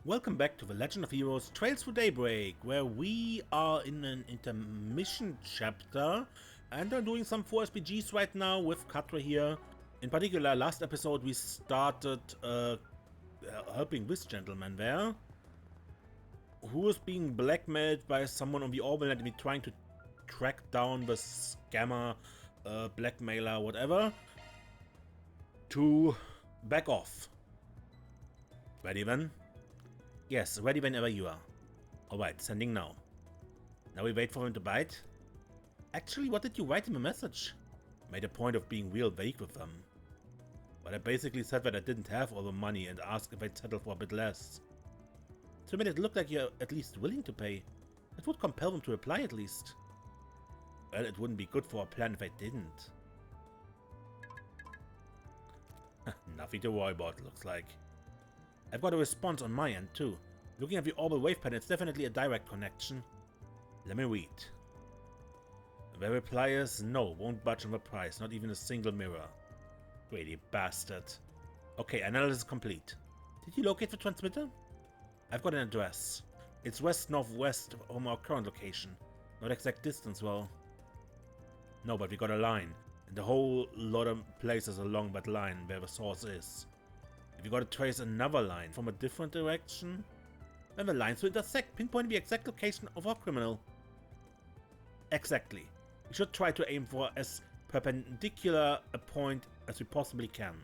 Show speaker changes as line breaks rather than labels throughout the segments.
Welcome back to the Legend of Heroes Trails through Daybreak, where we are in an intermission chapter and are doing some 4SPGs right now with Quatre here. In particular, last episode we started helping this gentleman there, who was being blackmailed by someone on the Orbal Net and trying to track down the scammer, blackmailer, whatever, to back off. Ready then? Yes, ready whenever you are. Alright, sending now. Now we wait for him to bite. Actually, what did you write him a message? Made a point of being real vague with them. But I basically said that I didn't have all the money and asked if I'd settle for a bit less. To me, it looked like you're at least willing to pay. It would compel them to reply at least. Well, it wouldn't be good for a plan if I didn't. Nothing to worry about, looks like. I've got a response on my end too. Looking at the Orbal wave pattern, it's definitely a direct connection. Let me read. The reply is no, won't budge on the price, not even a single mirror. Greedy bastard. Okay, analysis complete. Did you locate the transmitter? I've got an address. It's west-northwest from our current location. Not exact distance, well. No, but we got a line. And a whole lot of places along that line where the source is. If you gotta trace another line from a different direction, then the lines will intersect, pinpointing the exact location of our criminal. Exactly. We should try to aim for as perpendicular a point as we possibly can.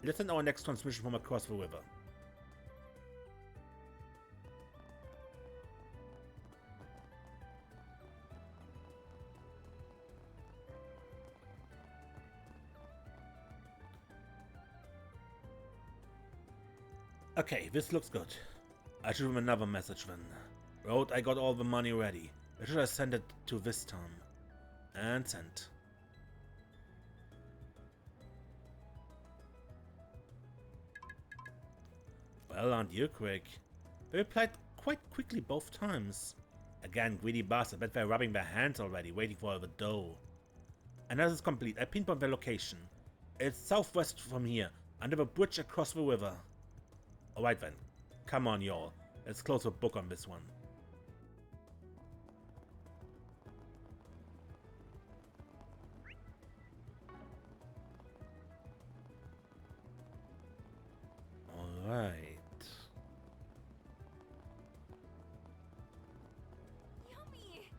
Let's send our next transmission from across the river. Okay, this looks good. I should have another message then. Road, I got all the money ready. Where should I send it to this time? And sent. Well, aren't you quick? They replied quite quickly both times. Again, greedy bastard, I bet they're rubbing their hands already, waiting for the dough. Analysis complete. I pinpoint their location. It's southwest from here, under the bridge across the river. Alright then, come on y'all, let's close the book on this one. Alright.
Yummy!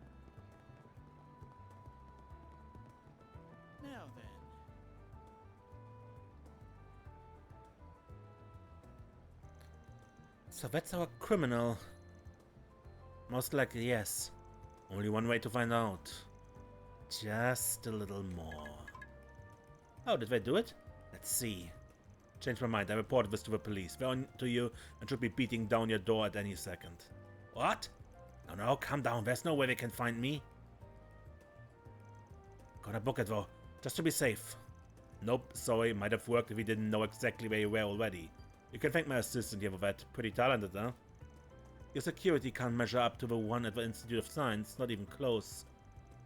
Now then.
So that's our criminal. Most likely, yes. Only one way to find out. Just a little more. Oh, did they do it? Let's see. Changed my mind. I reported this to the police. They're on to you and should be beating down your door at any second. What? No, calm down. There's no way they can find me. Gotta book it though, just to be safe. Nope, sorry. Might have worked if we didn't know exactly where you were already. You can thank my assistant here for that. Pretty talented, huh? Your security can't measure up to the one at the Institute of Science, not even close.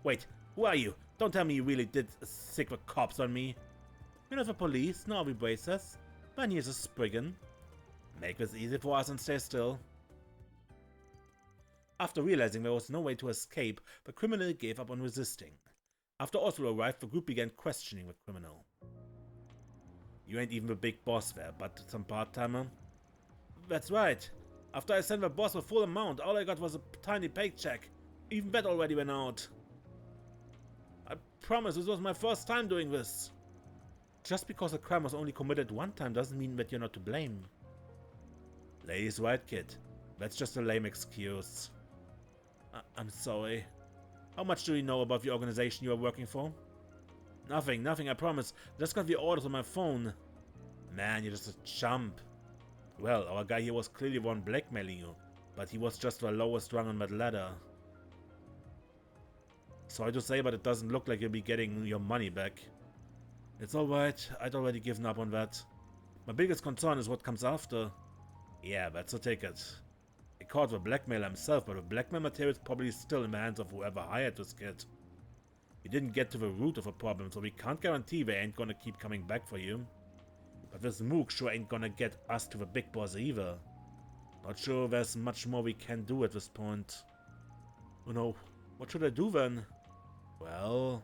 Wait, who are you? Don't tell me you really did sick the cops on me. You're not the police, nor the bracers. My here's a Spriggan. Make this easy for us and stay still. After realizing there was no way to escape, the criminal gave up on resisting. After Oslo arrived, the group began questioning the criminal. You ain't even the big boss there, but some part-timer? That's right. After I sent the boss the full amount, all I got was a tiny paycheck. Even that already went out. I promise this was my first time doing this. Just because a crime was only committed one time doesn't mean that you're not to blame. Lady's right, kid. That's just a lame excuse. I'm sorry. How much do you know about the organization you are working for? Nothing, I promise. Just got the orders on my phone. Man, you're just a chump. Well, our guy here was clearly the one blackmailing you, but he was just the lowest rung on that ladder. Sorry to say, but it doesn't look like you'll be getting your money back. It's alright, I'd already given up on that. My biggest concern is what comes after. Yeah, that's a ticket. He caught the blackmailer himself, but the blackmail material is probably still in the hands of whoever hired this kid. We didn't get to the root of the problem, so we can't guarantee they ain't gonna keep coming back for you. But this mook sure ain't gonna get us to the big boss either. Not sure there's much more we can do at this point. Oh no, what should I do then? Well...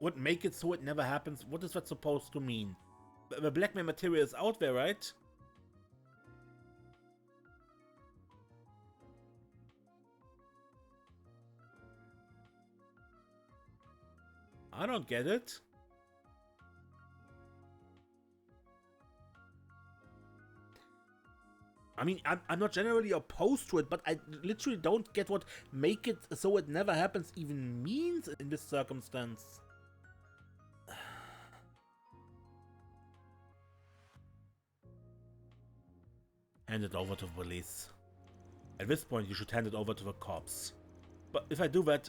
Would make it so it never happens? What is that supposed to mean? The blackmail material is out there, right? I don't get it. I mean, I'm not generally opposed to it, but I literally don't get what make it so it never happens even means in this circumstance. Hand it over to the police. At this point, you should hand it over to the cops. But if I do that,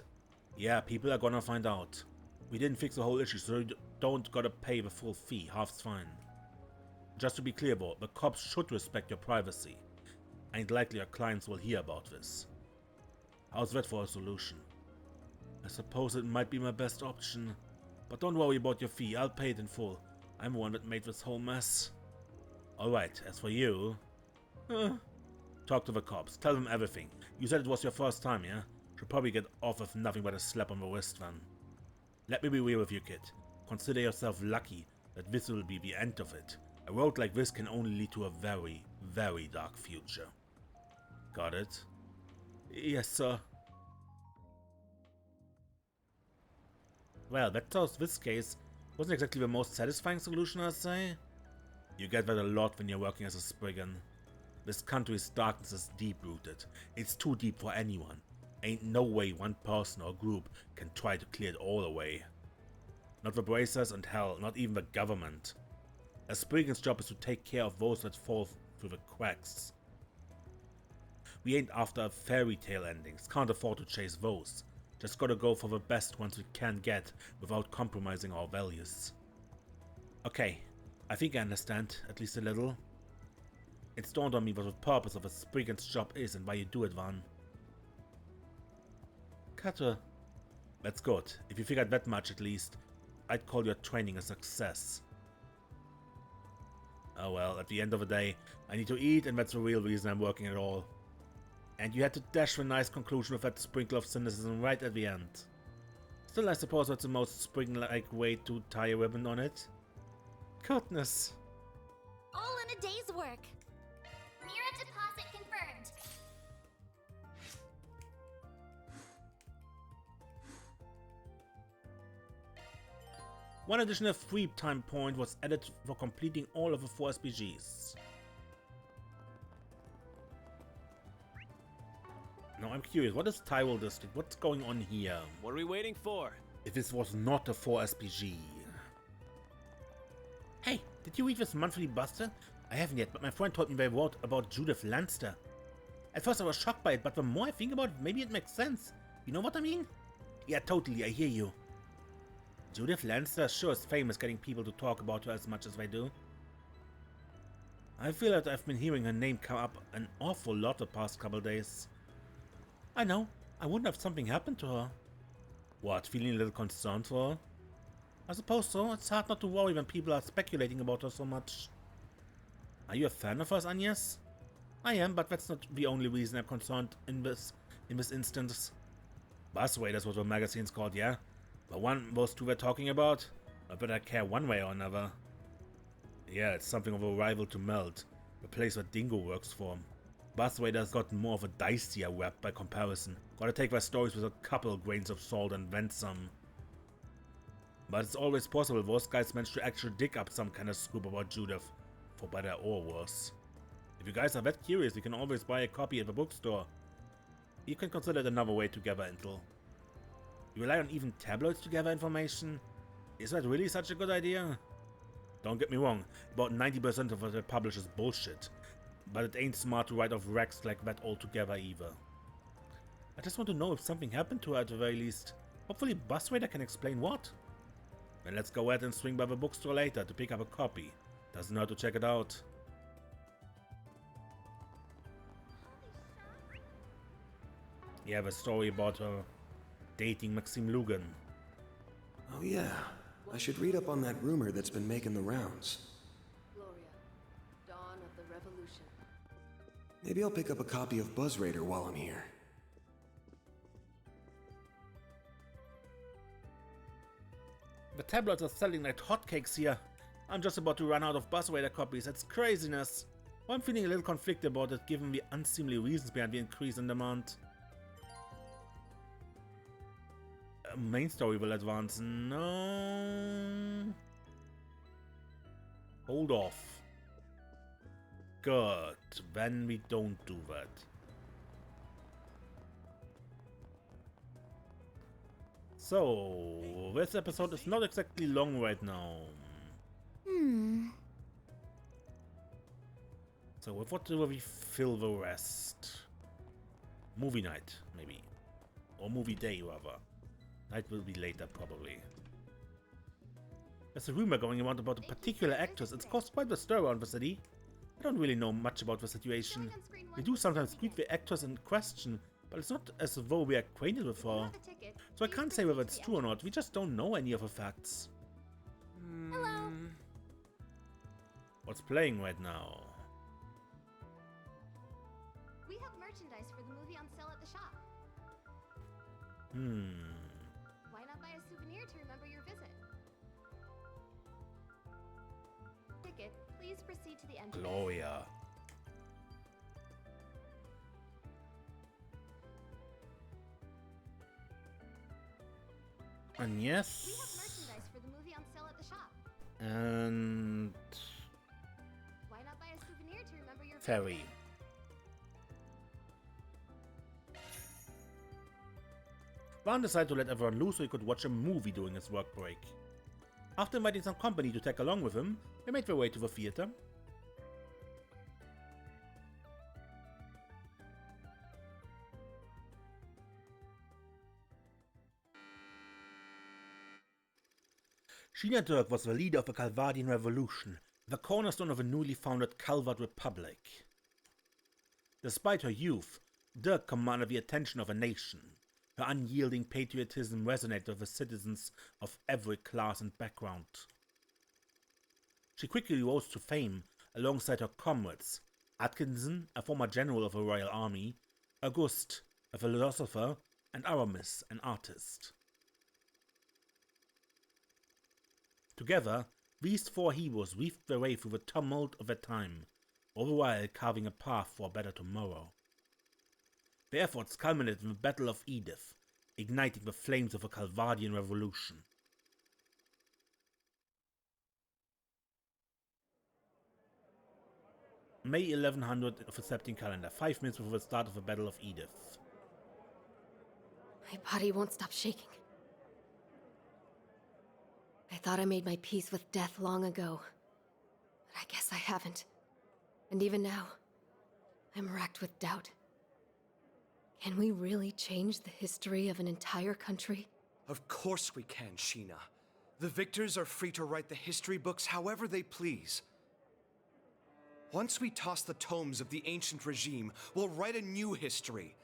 yeah, people are gonna find out. We didn't fix the whole issue, so you don't gotta pay the full fee. Half's fine. Just to be clear though, the cops should respect your privacy. Ain't likely your clients will hear about this. How's that for a solution? I suppose it might be my best option. But don't worry about your fee, I'll pay it in full. I'm the one that made this whole mess. Alright, as for you... Talk to the cops, tell them everything. You said it was your first time, yeah? Should probably get off with nothing but a slap on the wrist then. Let me be real with you, kid. Consider yourself lucky that this will be the end of it. A road like this can only lead to a very, very dark future. Got it? Yes, sir. Well, that solves this case. Wasn't exactly the most satisfying solution, I'd say. You get that a lot when you're working as a Spriggan. This country's darkness is deep-rooted. It's too deep for anyone. Ain't no way one person or group can try to clear it all away. Not the bracers and hell, not even the government. A Spriggan's job is to take care of those that fall through the cracks. We ain't after fairy tale endings, can't afford to chase those. Just gotta go for the best ones we can get without compromising our values. Okay, I think I understand, at least a little. It's dawned on me what the purpose of a Spriggan's job is and why you do it, Van. Quatre. That's good. If you figured that much at least, I'd call your training a success. Oh well, at the end of the day, I need to eat and that's the real reason I'm working at all. And you had to dash the nice conclusion with that sprinkle of cynicism right at the end. Still, I suppose that's the most Spriggan-like way to tie a ribbon on it. Goodness.
All in a day's work. Mira deposit confirmed.
One additional free time point was added for completing all of the 4 SPGs. Now I'm curious, what is Tyrol District? What's going on here?
What are we waiting for?
If this was not a 4 SPG. Hey, did you read this monthly buster? I haven't yet, but my friend told me they wrote about Judith Lanster. At first I was shocked by it, but the more I think about it, maybe it makes sense. You know what I mean? Yeah, totally, I hear you. Judith Lanster sure is famous getting people to talk about her as much as they do. I feel that I've been hearing her name come up an awful lot the past couple days. I know, I wonder if something happened to her. What, feeling a little concerned for her? I suppose so, it's hard not to worry when people are speculating about her so much. Are you a fan of hers, Agnes? I am, but that's not the only reason I'm concerned in this instance. Busway, that's what the magazine's called, yeah? The one those two were talking about? I bet I care one way or another. Yeah, it's something of a rival to Meld, the place where Dingo works for. Buswader's got more of a dicier rap by comparison. Gotta take their stories with a couple grains of salt and then some. But it's always possible those guys managed to actually dig up some kind of scoop about Judith, for better or worse. If you guys are that curious, you can always buy a copy at the bookstore. You can consider it another way to gather intel. You rely on even tabloids to gather information? Is that really such a good idea? Don't get me wrong, about 90% of what they publish is bullshit. But it ain't smart to write off wrecks like that altogether either. I just want to know if something happened to her at the very least. Hopefully Buswader can explain what. Then let's go ahead and swing by the bookstore later to pick up a copy. Doesn't hurt to check it out. You have a story about her dating Maxime Lugan.
Oh yeah, I should read up on that rumor that's been making the rounds.
Gloria, dawn of the revolution.
Maybe I'll pick up a copy of Buzz Raider while I'm here.
The tabloids are selling like hotcakes here. I'm just about to run out of Buzz Raider copies. It's craziness. I'm feeling a little conflicted about it given the unseemly reasons behind the increase in demand. Main story will advance. No. Hold off. Good. Then we don't do that. So, this episode is not exactly long right now. So with what will we fill the rest? Movie night, maybe. Or movie day, rather. Night will be later, probably. There's a rumor going around about a particular actress. It's caused quite a stir around the city. I don't really know much about the situation. We do sometimes greet the actress in question, but it's not as though we are acquainted with her. So I can't say whether it's true or not. We just don't know any of the facts.
Hello.
What's playing right now?
We have merchandise for the movie on sale at the shop. Why not buy a souvenir to remember your visit? Ticket, please proceed to the entrance.
Gloria. And yes.
We have merchandise for the movie on sale at the shop.
And
Why not buy a souvenir to remember your
Ferry.
visit?
Van decided to let everyone loose so he could watch a movie during his work break. After inviting some company to tag along with him, they made their way to the theater. Shaheena Dirk was the leader of the Calvardian Revolution, the cornerstone of a newly founded Calvard Republic. Despite her youth, Dirk commanded the attention of a nation. Her unyielding patriotism resonated with the citizens of every class and background. She quickly rose to fame alongside her comrades, Atkinson, a former general of the Royal Army, Auguste, a philosopher, and Aramis, an artist. Together, these four heroes weaved their way through the tumult of their time, all the while carving a path for a better tomorrow. Their efforts culminated in the Battle of Edith, igniting the flames of a Calvardian revolution. May 1100 of the Septim calendar, 5 minutes before the start of the Battle of Edith.
My body won't stop shaking. I thought I made my peace with death long ago, but I guess I haven't. And even now, I'm racked with doubt. Can we really change the history of an entire country?
Of course we can, Shaheena. The victors are free to write the history books however they please. Once we toss the tomes of the ancient regime, we'll write a new history.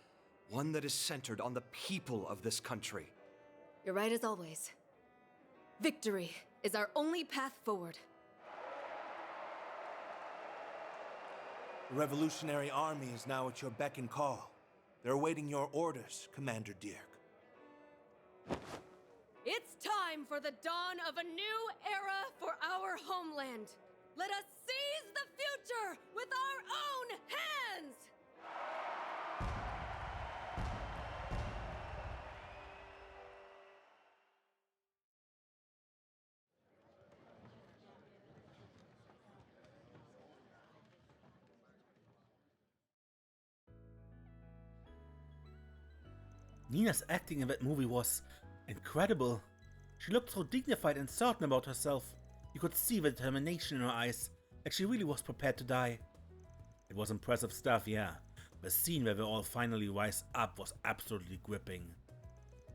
One that is centered on the people of this country.
You're right as always. Victory is our only path forward.
The Revolutionary Army is now at your beck and call. They're awaiting your orders, Commander Dirk.
It's time for the dawn of a new era for our homeland. Let us seize the future with our own hands!
Nina's acting in that movie was incredible. She looked so dignified and certain about herself. You could see the determination in her eyes, like she really was prepared to die. It was impressive stuff, yeah. The scene where they all finally rise up was absolutely gripping.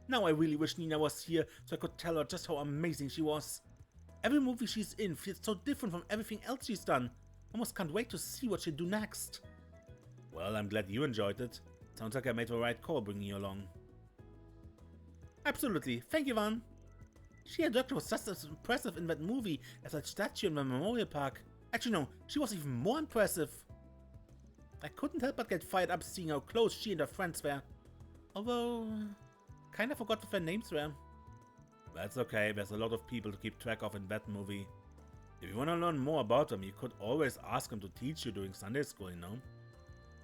Now I really wish Nina was here so I could tell her just how amazing she was. Every movie she's in feels so different from everything else she's done. I almost can't wait to see what she'll do next. Well, I'm glad you enjoyed it. Sounds like I made the right call bringing you along. Absolutely. Thank you, Van. She and Doctor was just as impressive in that movie as that statue in the Memorial Park. Actually, no, she was even more impressive. I couldn't help but get fired up seeing how close she and her friends were. Although, kinda forgot what their names were. That's okay, there's a lot of people to keep track of in that movie. If you wanna learn more about them, you could always ask them to teach you during Sunday school, you know?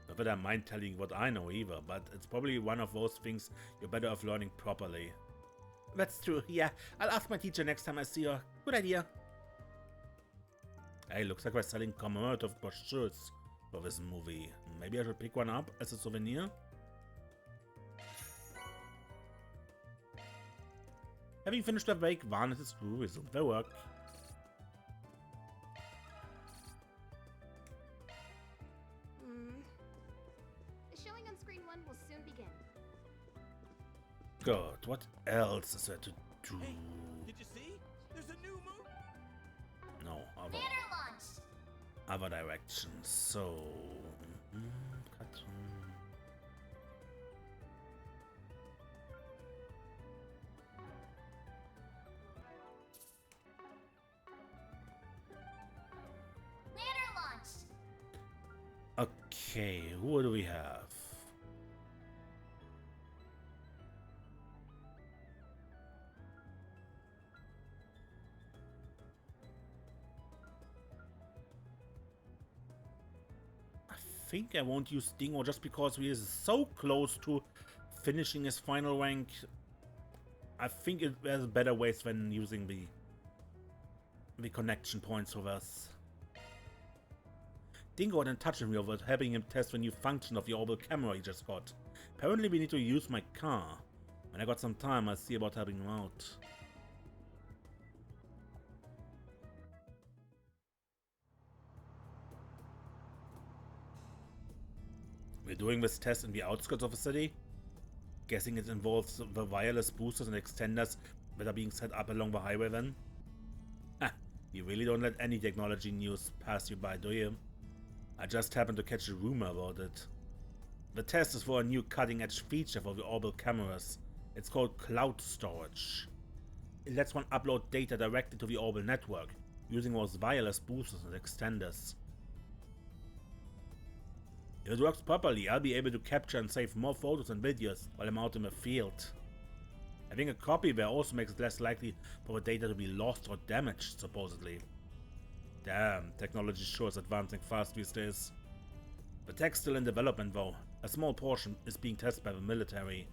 Not that I mind telling you what I know either, but it's probably one of those things you're better off learning properly. That's true, yeah. I'll ask my teacher next time I see her. Good idea. Hey, looks like we're selling commemorative brochures for this movie. Maybe I should pick one up as a souvenir? Having finished their break, Van and his crew resumed their work.
The showing on screen 1 will soon begin.
God, what else is there to do?
Hey, did you see? There's a new move.
No,
Banner launch!
other directions. So, Quatre.
Banner launch!
Okay, who do we have? I think I won't use Dingo just because he is so close to finishing his final rank. I think there's better ways than using the connection points with us. Dingo got in touch with me over helping him test the new function of the Orbal camera he just got. Apparently we need to use my car. When I got some time, I'll see about helping him out. We're doing this test in the outskirts of the city. Guessing it involves the wireless boosters and extenders that are being set up along the highway then. Ha! You really don't let any technology news pass you by, do you? I just happened to catch a rumor about it. The test is for a new cutting-edge feature for the Orbal cameras. It's called cloud storage. It lets one upload data directly to the Orbal network, using those wireless boosters and extenders. If it works properly, I'll be able to capture and save more photos and videos while I'm out in the field. Having a copy there also makes it less likely for the data to be lost or damaged, supposedly. Damn, technology sure is advancing fast these days. The tech's still in development though. A small portion is being tested by the military.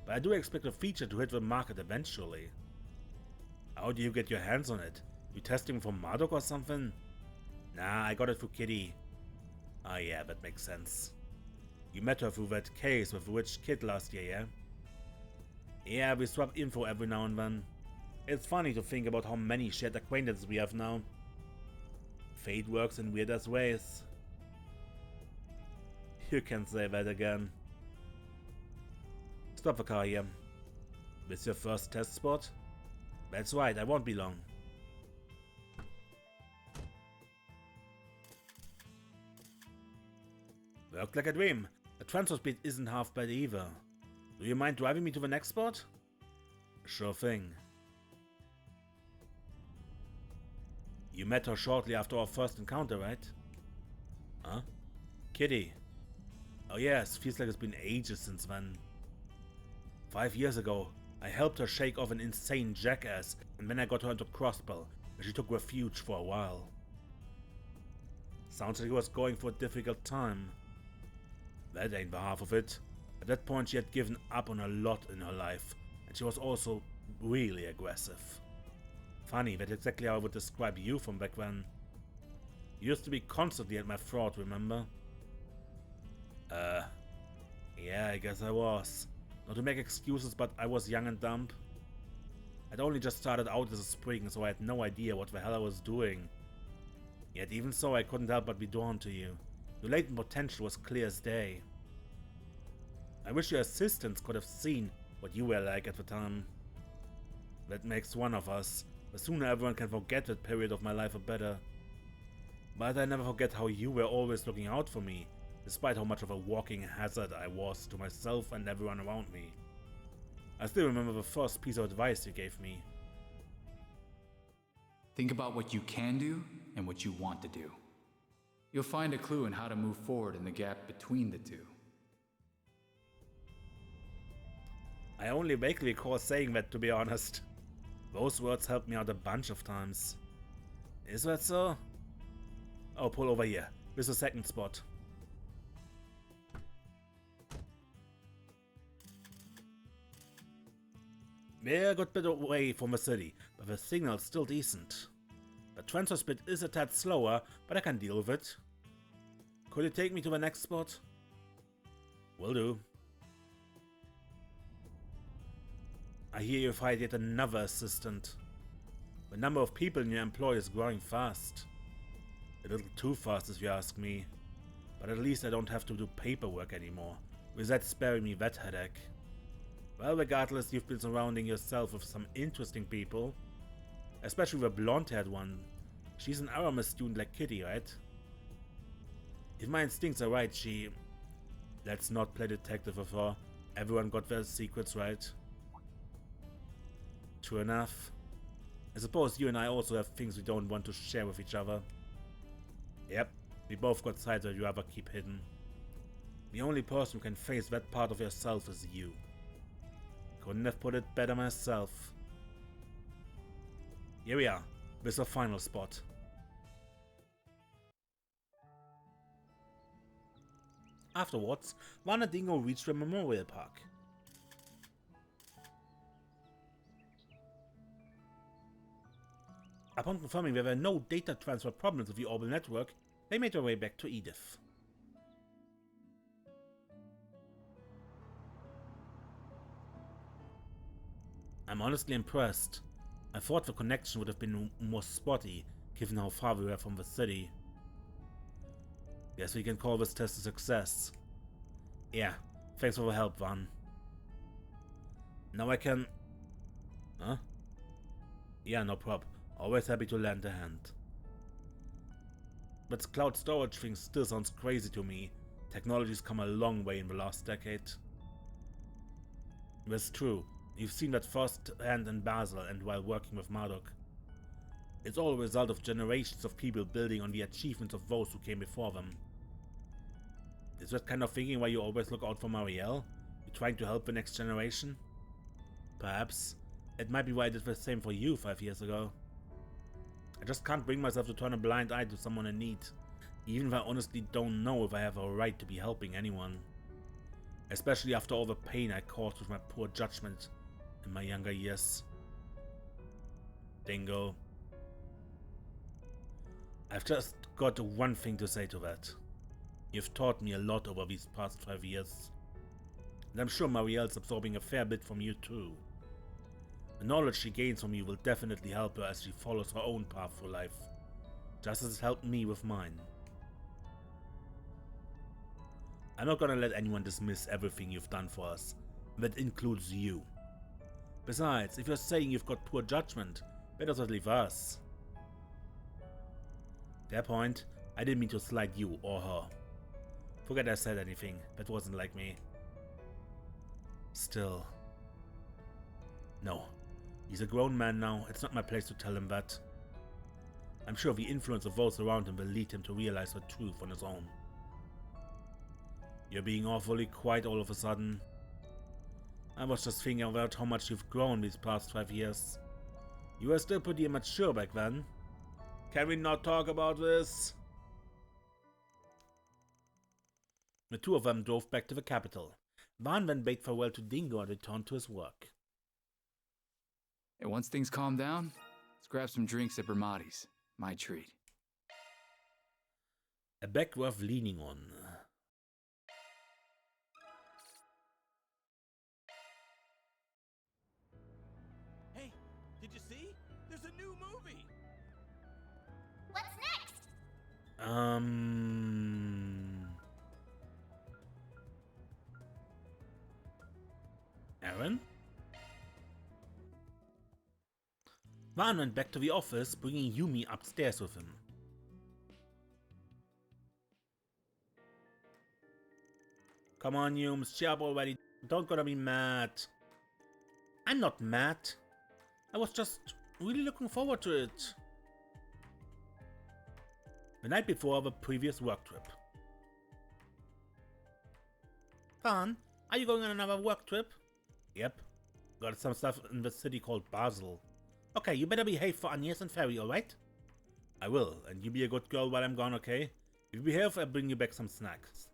But I do expect the feature to hit the market eventually. How do you get your hands on it? You testing for Marduk or something? Nah, I got it for Kitty. Ah yeah, that makes sense. You met her through that case with the rich kid last year, yeah? Yeah, we swap info every now and then. It's funny to think about how many shared acquaintances we have now. Fate works in weirdest ways. You can say that again. Stop the car here. This your first test spot? That's right, I won't be long. Worked like a dream. The transfer speed isn't half bad either. Do you mind driving me to the next spot? Sure thing. You met her shortly after our first encounter, right? Huh? Kitty. Oh yes, feels like it's been ages since then. 5 years ago, I helped her shake off an insane jackass, and then I got her into Crossbell, where she took refuge for a while. Sounds like he was going for a difficult time. That ain't the half of it. At that point she had given up on a lot in her life, and she was also really aggressive. Funny, that's exactly how I would describe you from back then. You used to be constantly at my throat, remember? Yeah, I guess I was. Not to make excuses, but I was young and dumb. I'd only just started out as a spring, so I had no idea what the hell I was doing. Yet even so, I couldn't help but be drawn to you. Your latent potential was clear as day. I wish your assistants could have seen what you were like at the time. That makes one of us. The sooner everyone can forget that period of my life, the better. But I never forget how you were always looking out for me, despite how much of a walking hazard I was to myself and everyone around me. I still remember the first piece of advice you gave me.
Think about what you can do and what you want to do. You'll find a clue in how to move forward in the gap between the two.
I only vaguely recall saying that, to be honest. Those words helped me out a bunch of times. Is that so? Oh, pull over here. This is the second spot. We're a good bit away from the city, but the signal's still decent. The transfer speed is a tad slower, but I can deal with it. Could you take me to the next spot? Will do. I hear you've hired yet another assistant. The number of people in your employ is growing fast. A little too fast if you ask me. But at least I don't have to do paperwork anymore, with that sparing me that headache. Well, regardless, you've been surrounding yourself with some interesting people. Especially the blonde-haired one. She's an Aramis student like Kitty, right? If my instincts are right, she... Let's not play detective with her. Everyone got their secrets right. True enough. I suppose you and I also have things we don't want to share with each other. Yep, we both got sides that you rather keep hidden. The only person who can face that part of yourself is you. Couldn't have put it better myself. Here we are, this is the final spot. Afterwards, Van and Dingo reached the memorial park. Upon confirming there were no data transfer problems with the Orbal network, they made their way back to Edith. I'm honestly impressed. I thought the connection would have been more spotty, given how far we were from the city. Guess we can call this test a success. Yeah, thanks for the help, Van. Now I can... Huh? Yeah, no prob. Always happy to lend a hand. But cloud storage thing still sounds crazy to me. Technology's come a long way in the last decade. That's true. You've seen that firsthand in Basel and while working with Marduk. It's all a result of generations of people building on the achievements of those who came before them. Is that kind of thinking why you always look out for Marielle? You're trying to help the next generation? Perhaps. It might be why I did the same for you 5 years ago. I just can't bring myself to turn a blind eye to someone in need, even if I honestly don't know if I have a right to be helping anyone. Especially after all the pain I caused with my poor judgment in my younger years. Dingo. I've just got one thing to say to that. You've taught me a lot over these past 5 years. And I'm sure Marielle's absorbing a fair bit from you too. The knowledge she gains from you will definitely help her as she follows her own path through life, just as it's helped me with mine. I'm not gonna let anyone dismiss everything you've done for us, and that includes you. Besides, if you're saying you've got poor judgment, better to leave us. Fair point, I didn't mean to slight you or her. Forget I said anything, that wasn't like me. Still. No. He's a grown man now, it's not my place to tell him that. I'm sure the influence of those around him will lead him to realize the truth on his own. You're being awfully quiet all of a sudden. I was just thinking about how much you've grown these past 5 years. You were still pretty immature back then. Can we not talk about this? The two of them drove back to the capital. Van then bade farewell to Dingo and returned to his work.
And once things calm down, let's grab some drinks at Bermati's. My treat.
A back worth leaning on.
Hey, did you see? There's a new movie!
What's next?
Aaron? Van went back to the office, bringing Yumé upstairs with him. Come on, Yums, cheer up already. Don't gonna be mad. I'm not mad. I was just really looking forward to it. The night before the previous work trip. Khan, are you going on another work trip? Yep. Got some stuff in the city called Basel. Okay, you better behave for Agnes and Ferry, alright? I will, and you be a good girl while I'm gone, okay? If you behave, I'll bring you back some snacks.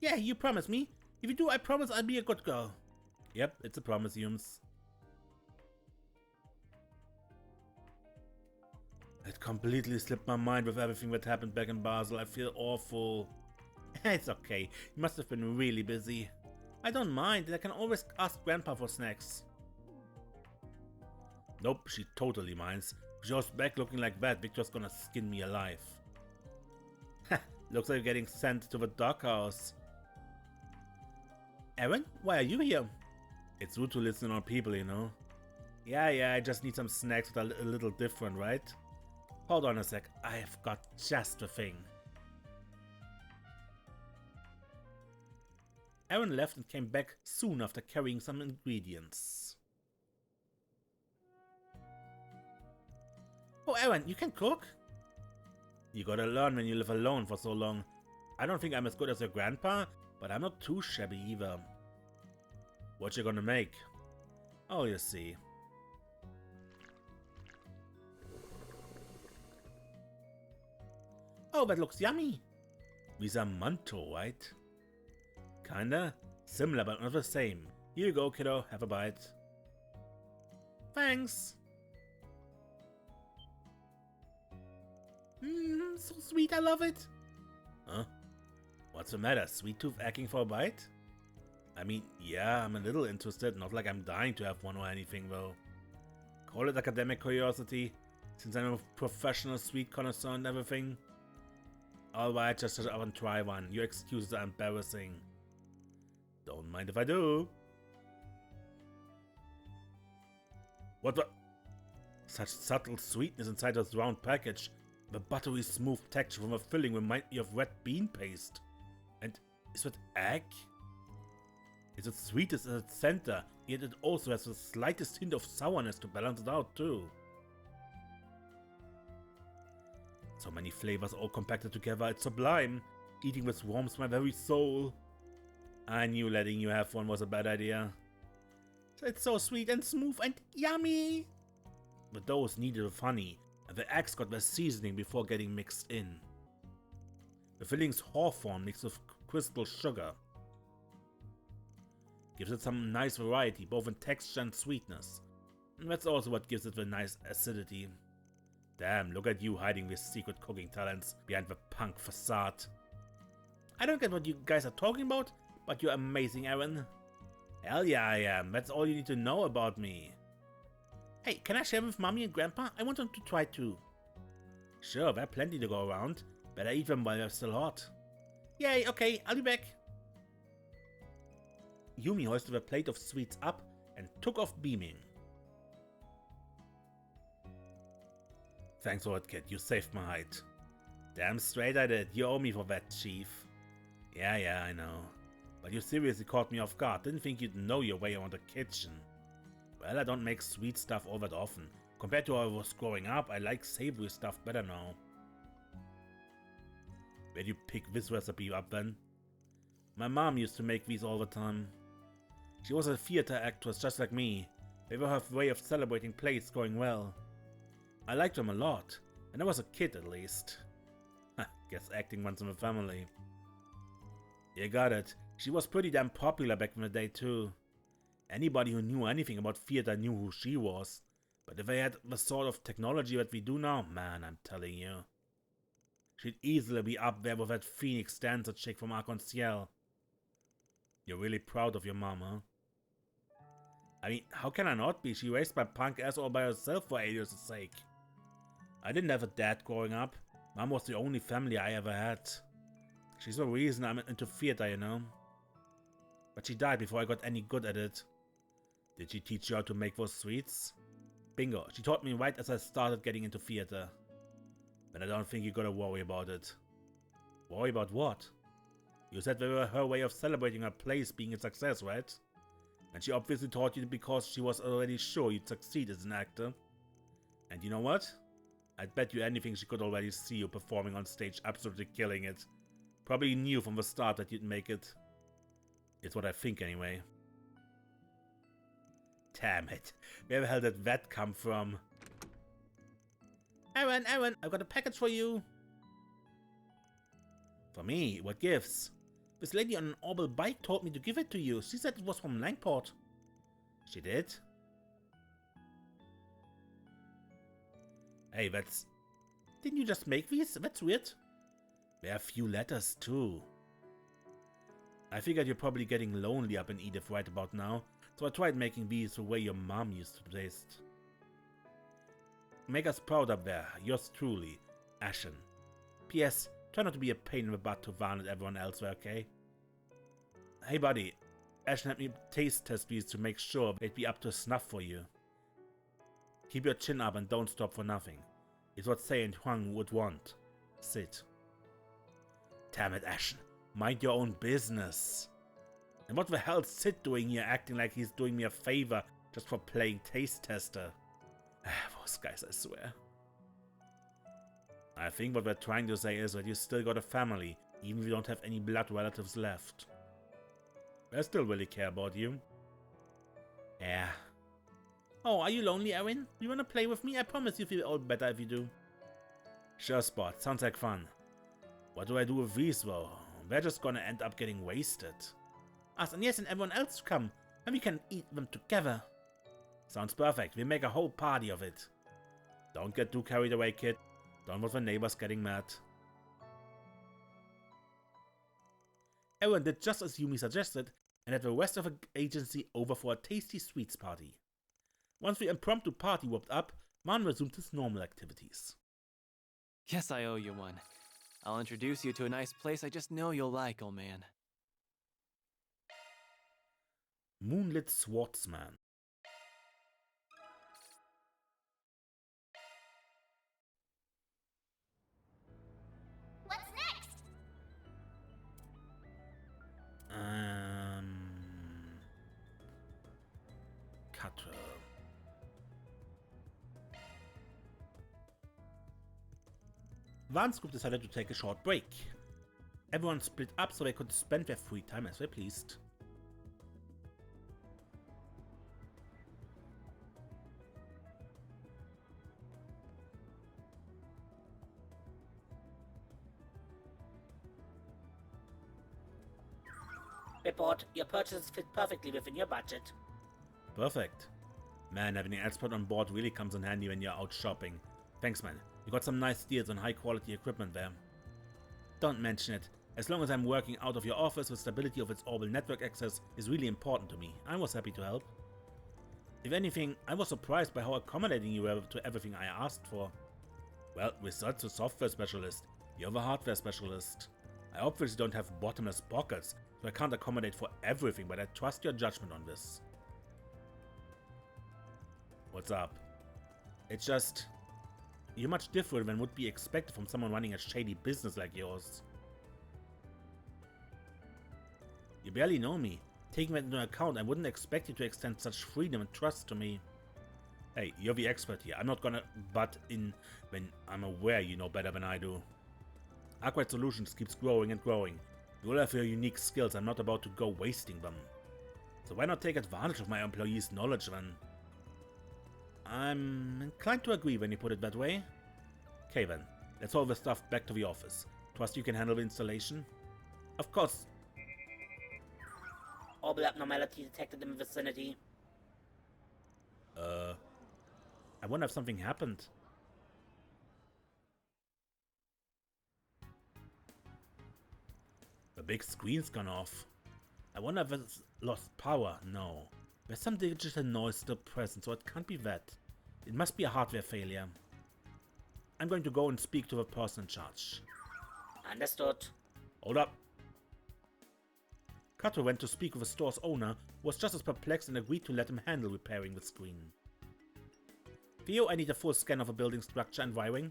Yeah, you promise me? If you do, I promise I'll be a good girl. Yep, it's a promise, Yums. It completely slipped my mind with everything that happened back in Basel. I feel awful. It's okay, you must have been really busy. I don't mind, I can always ask Grandpa for snacks. Nope, she totally minds. If she was back looking like that, Victor's gonna skin me alive. Looks like you're getting sent to the doghouse. Aaron, why are you here? It's rude to listen on people, you know. Yeah, I just need some snacks that are a little different, right? Hold on a sec, I've got just the thing. Aaron left and came back soon after carrying some ingredients. Oh, Aaron, you can cook? You gotta learn when you live alone for so long. I don't think I'm as good as your grandpa, but I'm not too shabby either. What you gonna make? Oh, you see. Oh, that looks yummy. These are manto, right? Kinda. Similar, but not the same. Here you go, kiddo. Have a bite. Thanks. So sweet, I love it. Huh? What's the matter? Sweet Tooth asking for a bite? I mean, yeah, I'm a little interested. Not like I'm dying to have one or anything, though. Call it academic curiosity, since I'm a professional sweet connoisseur and everything. Alright, just shut up and try one. Your excuses are embarrassing. Don't mind if I do. What the? Such subtle sweetness inside this round package. The buttery smooth texture from the filling reminds me of red bean paste. And is that egg? It's as sweet as its center, yet it also has the slightest hint of sourness to balance it out too. So many flavors all compacted together, it's sublime. Eating this warms my very soul. I knew letting you have one was a bad idea. It's so sweet and smooth and yummy! The dough needed with honey, and the eggs got their seasoning before getting mixed in. The filling's hawthorn mixed with crystal sugar. Gives it some nice variety, both in texture and sweetness. And that's also what gives it the nice acidity. Damn, look at you hiding with secret cooking talents behind the punk facade. I don't get what you guys are talking about, but you're amazing, Aaron. Hell yeah, I am. That's all you need to know about me. Hey, can I share with Mommy and Grandpa? I want them to try too. Sure, there are plenty to go around. Better eat them while they're still hot. Yay, okay, I'll be back. Yumi hoisted a plate of sweets up and took off beaming. Thanks for it, kid. You saved my hide. Damn straight I did. You owe me for that, Chief. Yeah, I know. But you seriously caught me off guard. Didn't think you'd know your way around the kitchen. Well, I don't make sweet stuff all that often. Compared to how I was growing up, I like savory stuff better now. Where'd you pick this recipe up then? My mom used to make these all the time. She was a theater actress just like me. They were her way of celebrating plays going well. I liked them a lot, and I was a kid at least. Guess acting runs in the family. You got it. She was pretty damn popular back in the day too. Anybody who knew anything about theater knew who she was. But if they had the sort of technology that we do now, man, I'm telling you. She'd easily be up there with that Phoenix dancer chick from Arc-en-Ciel. You're really proud of your mom, huh? I mean, how can I not be? She raised my punk ass all by herself for ages' sake. I didn't have a dad growing up. Mom was the only family I ever had. She's the reason I'm into theater, you know. But she died before I got any good at it. Did she teach you how to make those sweets? Bingo, she taught me right as I started getting into theater. But I don't think you gotta worry about it. Worry about what? You said they were her way of celebrating her plays being a success, right? And she obviously taught you because she was already sure you'd succeed as an actor. And you know what? I'd bet you anything she could already see you performing on stage, absolutely killing it. Probably knew from the start that you'd make it. It's what I think anyway. Damn it. Where the hell did that come from? Aaron, I've got a package for you. For me? What gifts? This lady on an Orbal bike told me to give it to you. She said it was from Langport. She did? Hey, that's... Didn't you just make these? That's weird. There are a few letters too. I figured you're probably getting lonely up in Edith right about now, so I tried making these the way your mom used to taste. Make us proud up there. Yours truly, Ashen. P.S. Try not to be a pain in the butt to Van and everyone else, okay? Hey buddy, Ashen had me taste test these to make sure they'd be up to snuff for you. Keep your chin up and don't stop for nothing. It's what Saint Huang would want. Sit. Damn it, Ashen. Mind your own business. And what the hell's Sid doing here, acting like he's doing me a favor just for playing taste tester? Those guys, I swear. I think what we're trying to say is that you still got a family, even if you don't have any blood relatives left. I still really care about you. Yeah. Oh, are you lonely, Erin? You wanna play with me? I promise you feel all better if you do. Sure, Spot. Sounds like fun. What do I do with these, though? They're just gonna end up getting wasted. Us and yes, and everyone else come, and we can eat them together. Sounds perfect. We make a whole party of it. Don't get too carried away, kid. Don't want the neighbors getting mad. Erin did just as Yumi suggested, and had the rest of the agency over for a tasty sweets party. Once the impromptu party wrapped up, Man resumed his normal activities.
Guess I owe you one. I'll introduce you to a nice place I just know you'll like, old man.
Moonlit Swordsman.
What's next?
Quatre. Van's group decided to take a short break. Everyone split up so they could spend their free time as they pleased.
Report, your purchases fit perfectly within your budget.
Perfect. Man, having an expert on board really comes in handy when you're out shopping. Thanks, man. You got some nice deals on high quality equipment there. Don't mention it. As long as I'm working out of your office, the stability of its Orbal network access is really important to me. I was happy to help. If anything, I was surprised by how accommodating you were to everything I asked for. Well, Research's the software specialist. You're the hardware specialist. I obviously don't have bottomless pockets, so I can't accommodate for everything, but I trust your judgment on this. What's up? It's just... you're much different than would be expected from someone running a shady business like yours. You barely know me. Taking that into account, I wouldn't expect you to extend such freedom and trust to me. Hey, you're the expert here. I'm not gonna butt in when I'm aware you know better than I do. Arkwright Solutions keeps growing and growing. You all have your unique skills. I'm not about to go wasting them. So why not take advantage of my employees' knowledge then? I'm inclined to agree when you put it that way. Okay then, let's haul the stuff back to the office. Trust you can handle the installation? Of course.
Orbal abnormality detected in the vicinity.
I wonder if something happened. The big screen's gone off. I wonder if it's lost power. No. There's some digital noise still present, so it can't be that. It must be a hardware failure. I'm going to go and speak to the person in charge.
Understood.
Hold up. Quatre went to speak with the store's owner, who was just as perplexed and agreed to let him handle repairing the screen. Theo, I need a full scan of the building structure and wiring.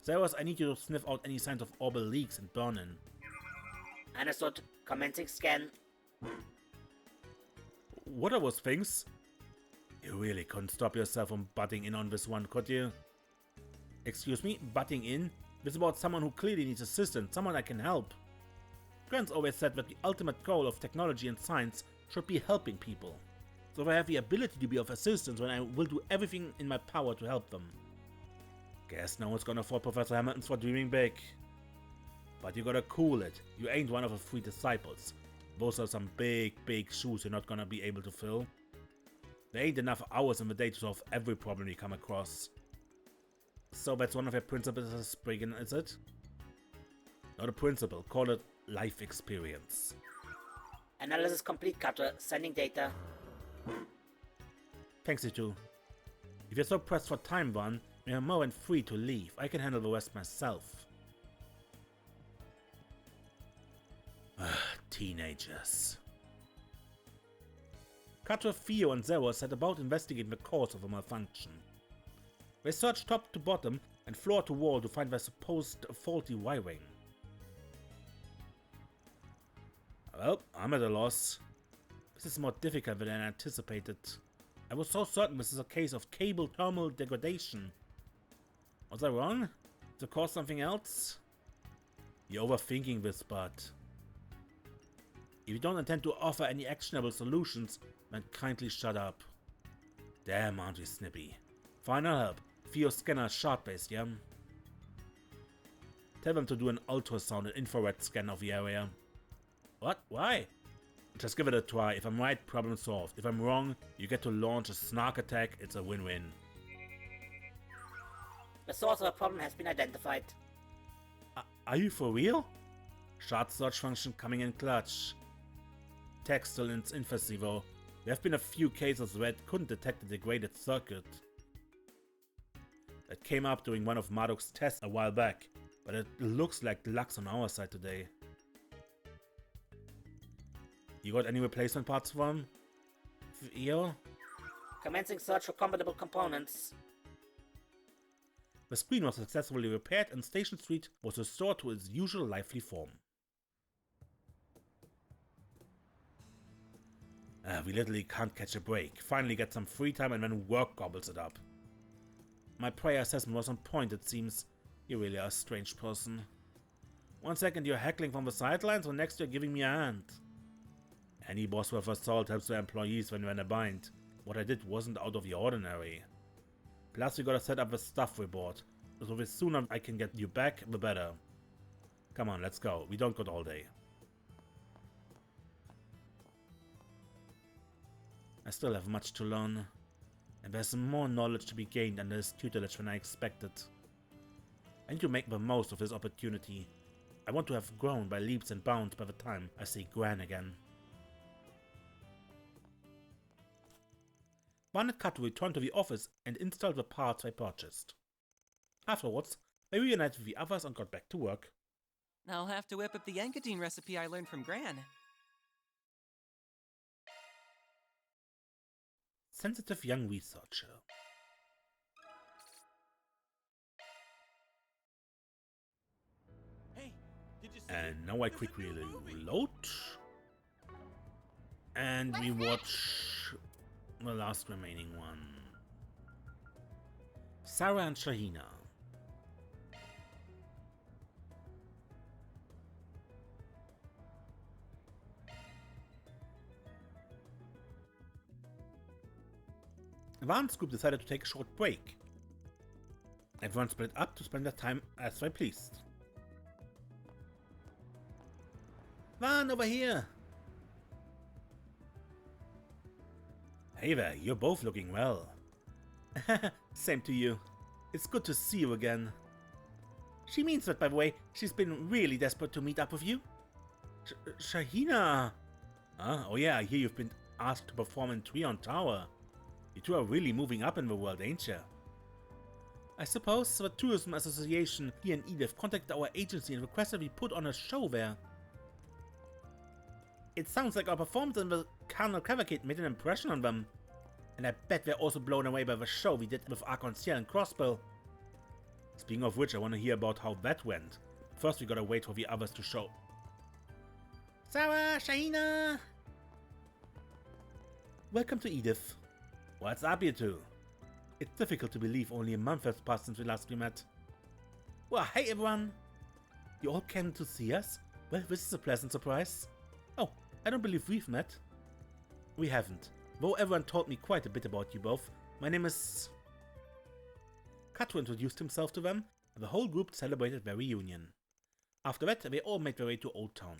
Zeros, I need you to sniff out any signs of Orbal leaks and burn-in.
Understood. Commencing scan.
What are those things? You really couldn't stop yourself from butting in on this one, could you? Excuse me? Butting in? This is about someone who clearly needs assistance, someone I can help. Grant's always said that the ultimate goal of technology and science should be helping people. So if I have the ability to be of assistance, then I will do everything in my power to help them. Guess no one's gonna fault Professor Hamilton for dreaming big. But you gotta cool it. You ain't one of the 3 disciples. Those are some big shoes you're not gonna be able to fill. There ain't enough hours in the day to solve every problem you come across. So that's one of your principles as Spriggan, is it? Not a principle, call it life experience.
Analysis complete, Quatre. Sending data.
Thanks, you two. If you're so pressed for time, Van, you're more than free to leave. I can handle the rest myself. Teenagers. Quatre, Theo and Zero set about investigating the cause of the malfunction. They searched top to bottom and floor to wall to find the supposed faulty wiring. Well, I'm at a loss. This is more difficult than I anticipated. I was so certain this is a case of cable thermal degradation. Was I wrong? To cause something else? You're overthinking this, but if you don't intend to offer any actionable solutions, then kindly shut up. Damn, aren't we snippy. Final help. Theo scanner sharp-based, yeah? Tell them to do an ultrasound and infrared scan of the area. What? Why? Just give it a try. If I'm right, problem solved. If I'm wrong, you get to launch a snark attack. It's a win-win.
The source of the problem has been identified.
Are you for real? Shard search function coming in clutch. Tech still in its infancy though. There have been a few cases where it couldn't detect a degraded circuit. That came up during one of Marduk's tests a while back, but it looks like luck's on our side today. You got any replacement parts for him? Theo?
Commencing search for compatible components.
The screen was successfully repaired and Station Street was restored to its usual lively form. We literally can't catch a break. Finally get some free time and then work gobbles it up. My prior assessment was on point, it seems. You really are a strange person. 1 second you're heckling from the sidelines, and next you're giving me a hand. Any boss worth of salt helps their employees when they're in a bind. What I did wasn't out of the ordinary. Plus we gotta set up the stuff we bought, so the sooner I can get you back, the better. Come on, let's go. We don't got all day. I still have much to learn, and there's more knowledge to be gained under his tutelage than I expected. I need to make the most of this opportunity. I want to have grown by leaps and bounds by the time I see Gran again. Van and Quatre returned to the office and installed the parts I purchased. Afterwards, they reunited with the others and got back to work.
I'll have to whip up the Yankadine recipe I learned from Gran.
Sensitive young researcher.
Hey, did you see
And now I quickly reload. And we watch the last remaining one. Saara and Shaheena. Van's group decided to take a short break. Everyone split up to spend their time as they pleased. Van, over here! Hey there, you're both looking well. Same to you. It's good to see you again. She means that, by the way. She's been really desperate to meet up with you. Shaheena! Oh yeah, I hear you've been asked to perform in Trion Tower. You two are really moving up in the world, ain't ya? I suppose the Tourism Association here in Edith contacted our agency and requested we put on a show there. It sounds like our performance in the Carnal Cavalcade made an impression on them. And I bet they're also blown away by the show we did with Arc-en-Ciel and Crossbow. Speaking of which, I want to hear about how that went. First we gotta wait for the others to show. Saara, Shaheena! Welcome to Edith. What's up, you two? It's difficult to believe only a month has passed since we last met. Well, hey everyone! You all came to see us? Well, this is a pleasant surprise. Oh, I don't believe we've met. We haven't, though everyone told me quite a bit about you both. My name is... Quatre introduced himself to them, and the whole group celebrated their reunion. After that, they all made their way to Old Town.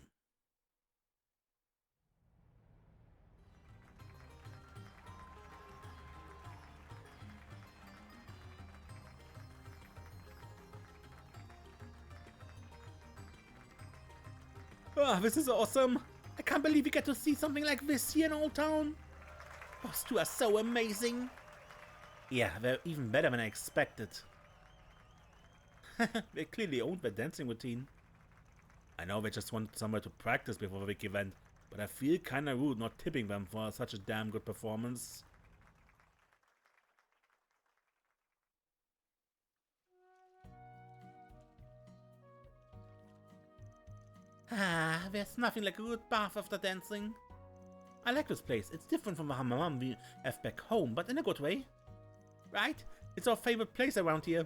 Oh, this is awesome! I can't believe we get to see something like this here in Old Town! Those two are so amazing! Yeah, they're even better than I expected. They clearly owned their dancing routine. I know they just wanted somewhere to practice before the big event, but I feel kinda rude not tipping them for such a damn good performance. Ah, there's nothing like a good bath after dancing. I like this place. It's different from the hammam we have back home, but in a good way. Right? It's our favorite place around here.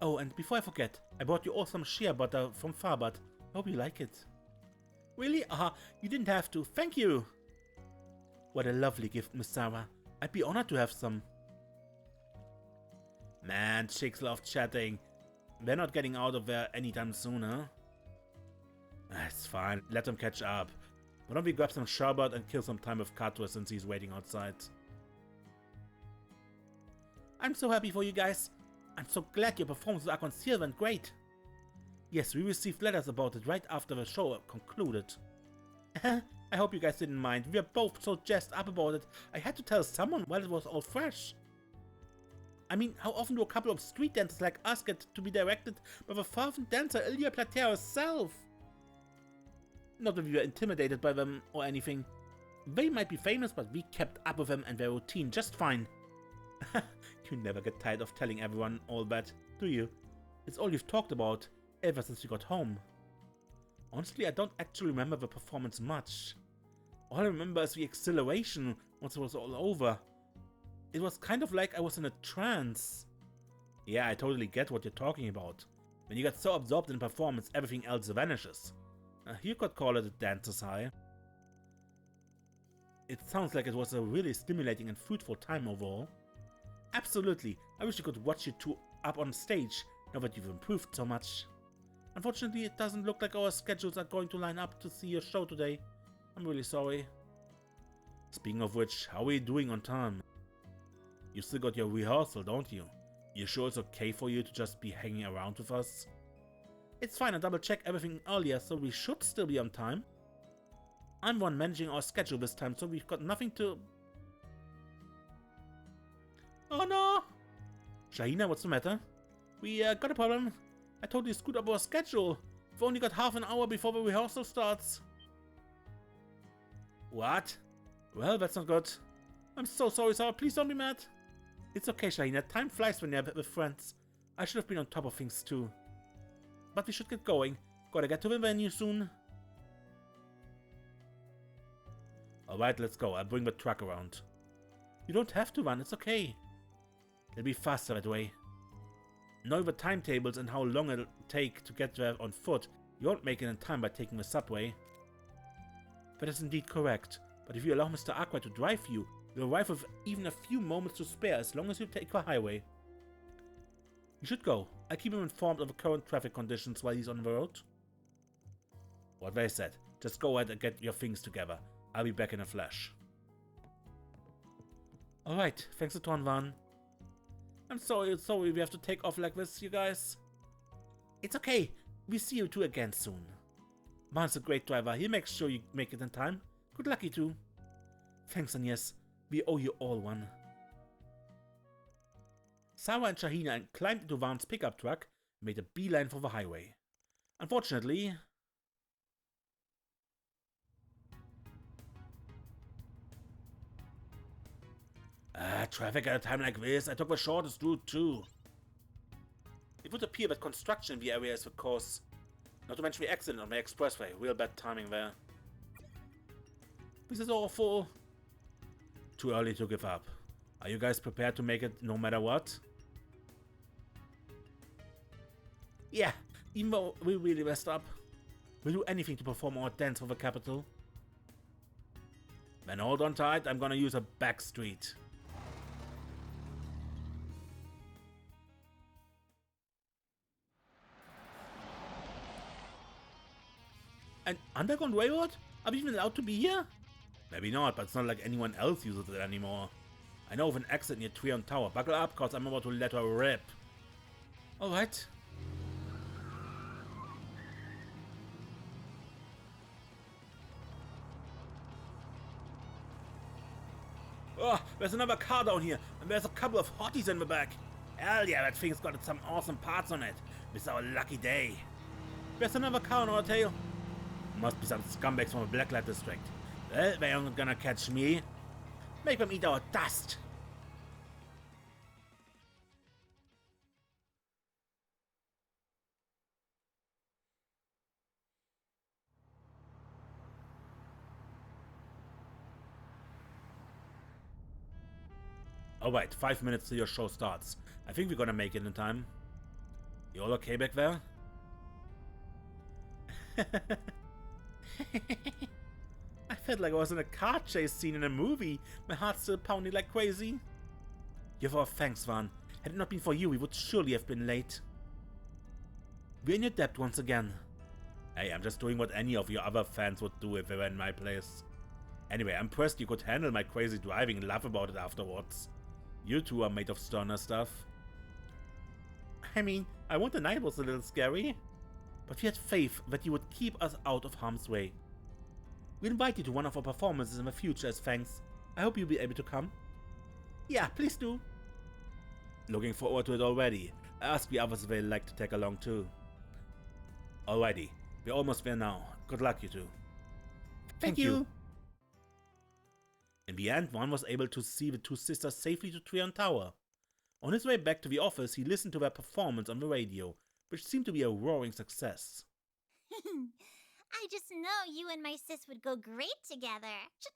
Oh, and before I forget, I brought you all some shea butter from Farbat. Hope you like it. Really? You didn't have to. Thank you! What a lovely gift, Miss Saara. I'd be honored to have some. Man, chicks love chatting. They're not getting out of there anytime soon, huh? It's fine. Let them catch up. Why don't we grab some sherbet and kill some time with Quatre since he's waiting outside? I'm so happy for you guys. I'm so glad your performance with Arc-en-Ciel went great. Yes, we received letters about it right after the show concluded. I hope you guys didn't mind. We are both so jazzed up about it. I had to tell someone while it was all fresh. I mean, how often do a couple of street dancers like us get to be directed by the fervent dancer Ilia Platea herself? Not that we were intimidated by them or anything. They might be famous, but we kept up with them and their routine just fine. You never get tired of telling everyone all that, do you? It's all you've talked about ever since you got home. Honestly, I don't actually remember the performance much. All I remember is the exhilaration once it was all over. It was kind of like I was in a trance. Yeah, I totally get what you're talking about. When you get so absorbed in performance, everything else vanishes. You could call it a dancer's high. It sounds like it was a really stimulating and fruitful time overall. Absolutely, I wish I could watch you two up on stage, now that you've improved so much. Unfortunately, it doesn't look like our schedules are going to line up to see your show today. I'm really sorry. Speaking of which, how are you doing on time? You still got your rehearsal, don't you? You sure it's okay for you to just be hanging around with us? It's fine, I double-checked everything earlier, so we should still be on time. I'm the one managing our schedule this time, so we've got nothing to... Oh no! Shaheena, what's the matter? We got a problem. I totally screwed up our schedule. We've only got half an hour before the rehearsal starts. What? Well, that's not good. I'm so sorry, Saara. Please don't be mad. It's okay, Shaheena. Time flies when you're with friends. I should have been on top of things too. But we should get going. Gotta get to the venue soon. Alright, let's go. I'll bring the truck around. You don't have to run. It's okay. It'll be faster that way. Knowing the timetables and how long it'll take to get there on foot, you won't make it in time by taking the subway. That is indeed correct, but if you allow Mr. Aqua to drive you, you'll arrive with even a few moments to spare as long as you take the highway. You should go. I'll keep him informed of the current traffic conditions while he's on the road. What they said. Just go ahead and get your things together. I'll be back in a flash. Alright, thanks a ton, Van. I'm sorry we have to take off like this, you guys. It's okay. We see you two again soon. Van's a great driver. He'll make sure you make it in time. Good luck, you two. Thanks, and yes, we owe you all one. Saara and Shaheena climbed into Van's pickup truck and made a beeline for the highway. Unfortunately... traffic at a time like this. I took the shortest route too. It would appear that construction in the area is the cause. Not to mention the accident on the expressway. Real bad timing there. This is awful. Too early to give up. Are you guys prepared to make it no matter what? Yeah, even though we really messed up. We'll do anything to perform our dance for the capital. Then hold on tight, I'm gonna use a back street. An underground railroad? Are we even allowed to be here? Maybe not, but it's not like anyone else uses it anymore. I know of an exit near Trion Tower. Buckle up, cause I'm about to let her rip. Alright. Oh, there's another car down here, and there's a couple of hotties in the back. Hell yeah, that thing's got some awesome parts on it. This is our lucky day. There's another car on our tail. Must be some scumbags from the Blacklight District. Well, they aren't gonna catch me. Make them eat our dust. Alright, 5 minutes till your show starts. I think we're gonna make it in time. You all okay back there? I felt like I was in a car chase scene in a movie. My heart's still pounding like crazy. You have our thanks, Van. Had it not been for you, we would surely have been late. We're in your debt once again. Hey, I'm just doing what any of your other fans would do if they were in my place. Anyway, I'm impressed you could handle my crazy driving and laugh about it afterwards. You two are made of sterner stuff. I mean, I won't deny it was a little scary, but we had faith that you would keep us out of harm's way. We invite you to one of our performances in the future as thanks. I hope you'll be able to come. Yeah, please do. Looking forward to it already. I asked the others if they'd like to tag along too. Alrighty, we're almost there now. Good luck, you two. Thank you. In the end, Van was able to see the two sisters safely to Trion Tower. On his way back to the office, he listened to their performance on the radio, which seemed to be a roaring success.
I just know you and my sis would go great together.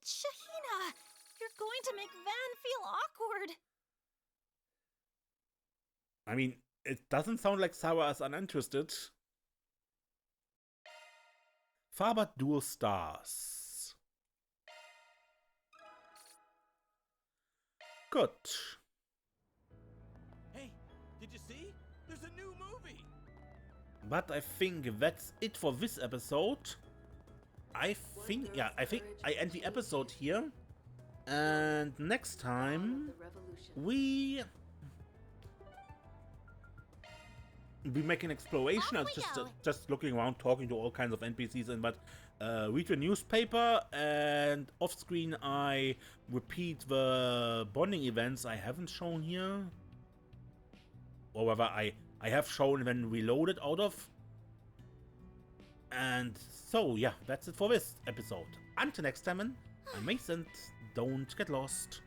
Shaheena, you're going to make Van feel awkward.
I mean, it doesn't sound like Saara is uninterested. Faber Dual Stars. Good.
Hey, did you see? There's a new movie.
But I think that's it for this episode. I think I end the episode here. And next time we make an exploration. I'm just looking around, talking to all kinds of NPCs, and read the newspaper, and off screen I repeat the bonding events I haven't shown here, or whether I have shown and then reloaded out of. And so yeah, that's it for this episode. Until next time, I'm Mason. Don't get lost.